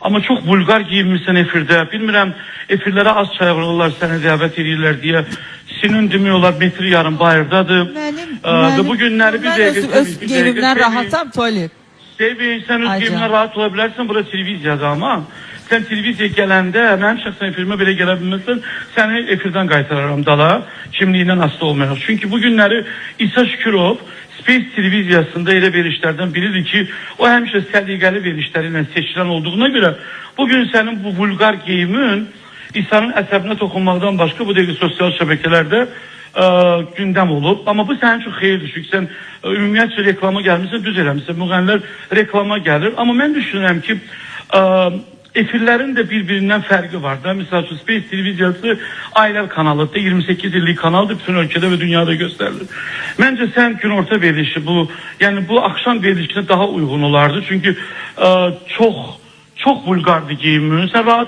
Amma çox vulqar giyinmişsən efirdə. Bilmirəm, efirlərə az çağırırlar, səni dəvət edirlər deyə. Senin demək olar metri yarım bayırdadır. Və bu günləri bir dəqiqə... Öz geyimimdən rahatam, Toli. Sevin, sən öz geyimdən rahat ola bilərsən, bura televiziyadır amma. Sən televiziyaya gələndə, mənim şəxsən efirimə belə gələ bilməsən, səni efirdən qaytararam dala, kimliyindən asılı olmayaq. Çünki bu günləri İsa Şükürov Space televiziyasında elə verilişlərdən biridir ki, o həmişə səliqəli verilişləri ilə seçilən olduğuna görə, bugün sənin bu vulqar geyimin İsa'nın əsəbinə toxunmaqdan başqa bu dəqiqə sosial şəbəkələrdə gündəm olub. Amma bu sənin üçün xeyirdir, çünki sən ümumiyyətcə reklama gəlmişsən, düz eləmişsən, müğənilər reklama gəlir. Amma mən düşünürəm ki, efirlərin də bir-birindən fərqi var da. Misal üçün Space televiziyası Ailələr kanalıdır, 28 illik kanaldır, bütün ölkədə və dünyada göstərilir. Məncə sən günorta verilişi bu, yəni bu axşam verilişinə daha uyğun olardı. Çünki çox vulqardı geyimin. Sən rahat